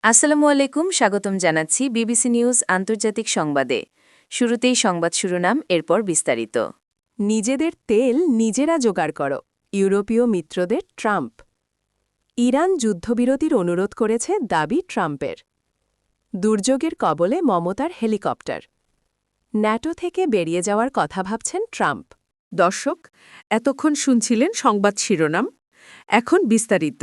আসসালামু আলাইকুম, স্বাগতম জানাচ্ছি বিবিসি নিউজ আন্তর্জাতিক সংবাদে। শুরুতেই সংবাদ শিরোনাম, এরপর বিস্তারিত। নিজেদের তেল নিজেরা জোগাড় করো, ইউরোপীয় মিত্রদের ট্রাম্প। ইরান যুদ্ধবিরতির অনুরোধ করেছে, দাবি ট্রাম্পের। দুর্যোগের কবলে মমতার হেলিকপ্টার। ন্যাটো থেকে বেরিয়ে যাওয়ার কথা ভাবছেন ট্রাম্প। দর্শক, এতক্ষণ শুনছিলেন সংবাদ শিরোনাম। এখন বিস্তারিত।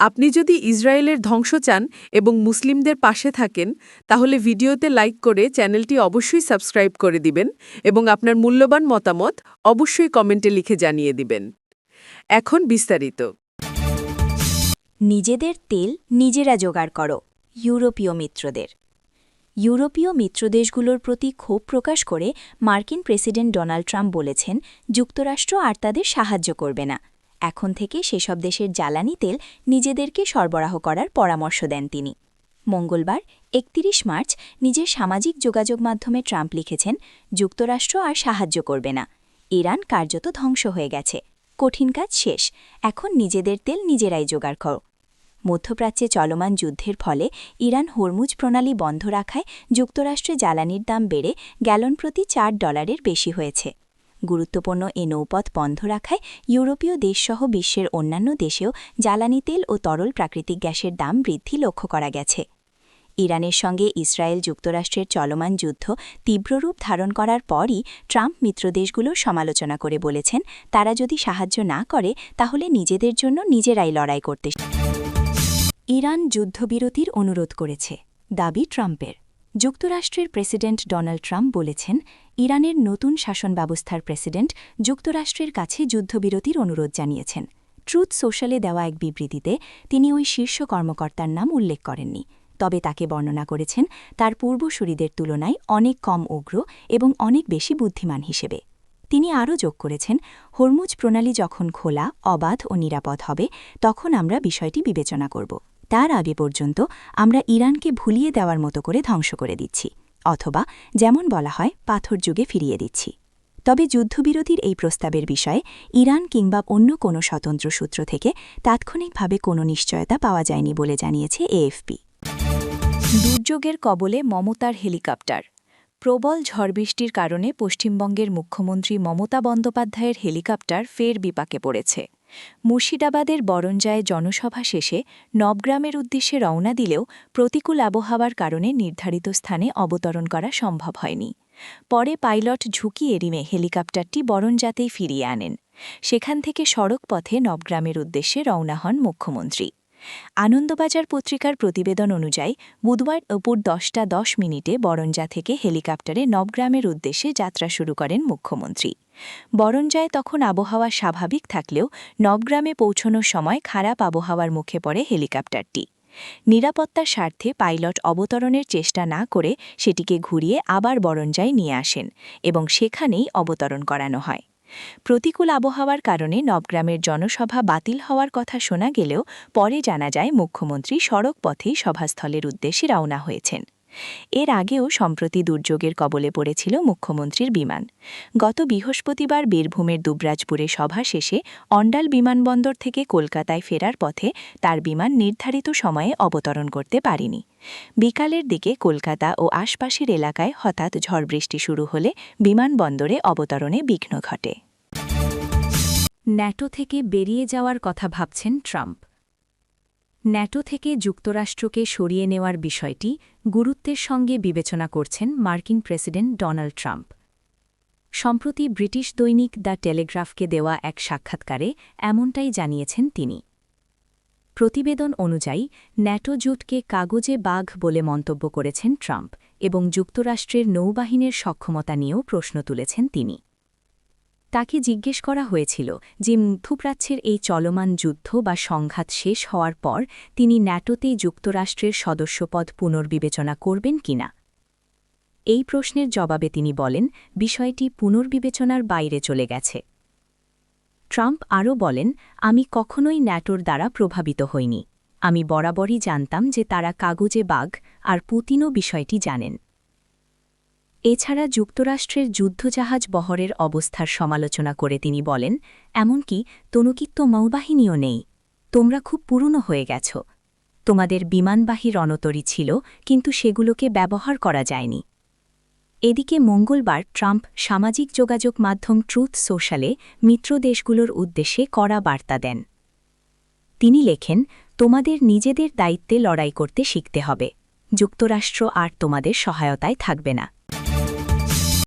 আপনি যদি ইসরায়েলের ধ্বংস চান এবং মুসলিমদের পাশে থাকেন, তাহলে ভিডিওতে লাইক করে চ্যানেলটি অবশ্যই সাবস্ক্রাইব করে দিবেন এবং আপনার মূল্যবান মতামত অবশ্যই কমেন্টে লিখে জানিয়ে দিবেন। এখন বিস্তারিত। নিজেদের তেল নিজেরা জোগাড় করো, ইউরোপীয় মিত্রদের। ইউরোপীয় মিত্রদেশগুলোর প্রতি ক্ষোভ প্রকাশ করে মার্কিন প্রেসিডেন্ট ডোনাল্ড ট্রাম্প বলেছেন, যুক্তরাষ্ট্র আর তাদের সাহায্য করবে না। এখন থেকে সেসব দেশের জ্বালানি তেল নিজেদেরকে সরবরাহ করার পরামর্শ দেন তিনি। মঙ্গলবার ৩১ মার্চ নিজের সামাজিক যোগাযোগ মাধ্যমে ট্রাম্প লিখেছেন, যুক্তরাষ্ট্র আর সাহায্য করবে না। ইরান কার্যত ধ্বংস হয়ে গেছে, কঠিন কাজ শেষ, এখন নিজেদের তেল নিজেরাই জোগাড় করো। মধ্যপ্রাচ্যে চলমান যুদ্ধের ফলে ইরান হরমুজ প্রণালী বন্ধ রাখায় যুক্তরাষ্ট্রে জ্বালানির দাম বেড়ে গ্যালন প্রতি $4 বেশি হয়েছে। গুরুত্বপূর্ণ এ নৌপথ বন্ধ রাখায় ইউরোপীয় দেশসহ বিশ্বের অন্যান্য দেশেও জ্বালানি তেল ও তরল প্রাকৃতিক গ্যাসের দাম বৃদ্ধি লক্ষ্য করা গেছে। ইরানের সঙ্গে ইসরায়েল যুক্তরাষ্ট্রের চলমান যুদ্ধ তীব্র রূপ ধারণ করার পরই ট্রাম্প মিত্রদেশগুলোর সমালোচনা করে বলেছেন, তারা যদি সাহায্য না করে তাহলে নিজেদের জন্য নিজেরাই লড়াই করতে। ইরান যুদ্ধবিরতির অনুরোধ করেছে, দাবি ট্রাম্পের। যুক্তরাষ্ট্রের প্রেসিডেন্ট ডোনাল্ড ট্রাম্প বলেছেন, ইরানের নতুন শাসন ব্যবস্থার প্রেসিডেন্ট যুক্তরাষ্ট্রের কাছে যুদ্ধবিরতির অনুরোধ জানিয়েছেন। ট্রুথ সোশ্যালে দেওয়া এক বিবৃতিতে তিনি ওই শীর্ষ কর্মকর্তার নাম উল্লেখ করেননি, তবে তাকে বর্ণনা করেছেন তার পূর্বসূরিদের তুলনায় অনেক কম উগ্র এবং অনেক বেশি বুদ্ধিমান হিসেবে। তিনি আরও যোগ করেছেন, হরমুজ প্রণালী যখন খোলা, অবাধ ও নিরাপদ হবে, তখন আমরা বিষয়টি বিবেচনা করব। তার আগে পর্যন্ত আমরা ইরানকে ভুলিয়ে দেওয়ার মতো করে ধ্বংস করে দিচ্ছি, অথবা যেমন বলা হয় পাথর যুগে ফিরিয়ে দিচ্ছি। তবে যুদ্ধবিরতির এই প্রস্তাবের বিষয়ে ইরান কিংবা অন্য কোনো স্বতন্ত্র সূত্র থেকে তাৎক্ষণিকভাবে কোনো নিশ্চয়তা পাওয়া যায়নি বলে জানিয়েছে এএফপি। দুর্যোগের কবলে মমতার হেলিকপ্টার। প্রবল ঝড়বৃষ্টির কারণে পশ্চিমবঙ্গের মুখ্যমন্ত্রী মমতা বন্দ্যোপাধ্যায়ের হেলিকপ্টার ফের বিপাকে পড়েছে। মুর্শিদাবাদের বরঞ্জায় জনসভা শেষে নবগ্রামের উদ্দেশ্যে রওনা দিলেও প্রতিকূল আবহাওয়ার কারণে নির্ধারিত স্থানে অবতরণ করা সম্ভব হয়নি। পরে পাইলট ঝুঁকি এড়িয়ে হেলিকপ্টারটি বরঞ্জাতেই ফিরিয়ে আনেন। সেখান থেকে সড়ক পথে নবগ্রামের উদ্দেশ্যে রওনা হন মুখ্যমন্ত্রী। আনন্দবাজার পত্রিকার প্রতিবেদন অনুযায়ী বুধবার দুপুর 10টা 10 বরঞ্জা থেকে হেলিকপ্টারে নবগ্রামের উদ্দেশ্যে যাত্রা শুরু করেন মুখ্যমন্ত্রী। বরঞ্জায় তখন আবহাওয়া স্বাভাবিক থাকলেও নবগ্রামে পৌঁছনোর সময় খারাপ আবহাওয়ার মুখে পড়ে হেলিকপ্টারটি। নিরাপত্তার স্বার্থে পাইলট অবতরণের চেষ্টা না করে সেটিকে ঘুরিয়ে আবার বরঞ্জায় নিয়ে আসেন এবং সেখানেই অবতরণ করানো হয়। প্রতিকূল আবহাওয়ার কারণে নবগ্রামের জনসভা বাতিল হওয়ার কথা শোনা গেলেও পরে জানা যায় মুখ্যমন্ত্রী সড়ক পথেই সভাস্থলের উদ্দেশ্যে রওনা হয়েছেন। এর আগেও সম্প্রতি দুর্যোগের কবলে পড়েছিল মুখ্যমন্ত্রীর বিমান। গত বৃহস্পতিবার বীরভূমের দুবরাজপুরে সভা শেষে অন্ডাল বিমানবন্দর থেকে কলকাতায় ফেরার পথে তার বিমান নির্ধারিত সময়ে অবতরণ করতে পারেনি। বিকালের দিকে কলকাতা ও আশপাশের এলাকায় হঠাৎ ঝড়বৃষ্টি শুরু হলে বিমানবন্দরে অবতরণে বিঘ্ন ঘটে। ন্যাটো থেকে বেরিয়ে যাওয়ার কথা ভাবছেন ট্রাম্প। ন্যাটো থেকে যুক্তরাষ্ট্রকে সরিয়ে নেওয়ার বিষয়টি গুরুত্বের সঙ্গে বিবেচনা করছেন মার্কিন প্রেসিডেন্ট ডোনাল্ড ট্রাম্প। সম্প্রতি ব্রিটিশ দৈনিক দ্য টেলিগ্রাফকে দেওয়া এক সাক্ষাৎকারে এমনটাই জানিয়েছেন তিনি। প্রতিবেদন অনুযায়ী ন্যাটো জোটকে কাগজে বাঘ বলে মন্তব্য করেছেন ট্রাম্প এবং যুক্তরাষ্ট্রের নৌবাহিনীর সক্ষমতা নিয়েও প্রশ্ন তুলেছেন তিনি। তাকে জিজ্ঞেস করা হয়েছিল যে মধ্যপ্রাচ্যের এই চলমান যুদ্ধ বা সংঘাত শেষ হওয়ার পর তিনি ন্যাটোতেই যুক্তরাষ্ট্রের সদস্যপদ পুনর্বিবেচনা করবেন কিনা। এই প্রশ্নের জবাবে তিনি বলেন, বিষয়টি পুনর্বিবেচনার বাইরে চলে গেছে। ট্রাম্প আরও বলেন, আমি কখনোই ন্যাটোর দ্বারা প্রভাবিত হইনি। আমি বরাবরই জানতাম যে তারা কাগজে বাঘ, আর পুতিনও বিষয়টি জানেন। এছাড়া যুক্তরাষ্ট্রের যুদ্ধজাহাজ বহরের অবস্থার সমালোচনা করে তিনি বলেন, এমনকি তনুকিত্ব নৌবাহিনীও নেই। তোমরা খুব পুরনো হয়ে গেছ। তোমাদের বিমানবাহী রণতরী ছিল, কিন্তু সেগুলোকে ব্যবহার করা যায়নি। এদিকে মঙ্গলবার ট্রাম্প সামাজিক যোগাযোগ মাধ্যম ট্রুথ সোশ্যালে মিত্র দেশগুলোর উদ্দেশ্যে কড়া বার্তা দেন। তিনি লেখেন, তোমাদের নিজেদের দায়িত্বে লড়াই করতে শিখতে হবে। যুক্তরাষ্ট্র আর তোমাদের সহায়তায় থাকবে না।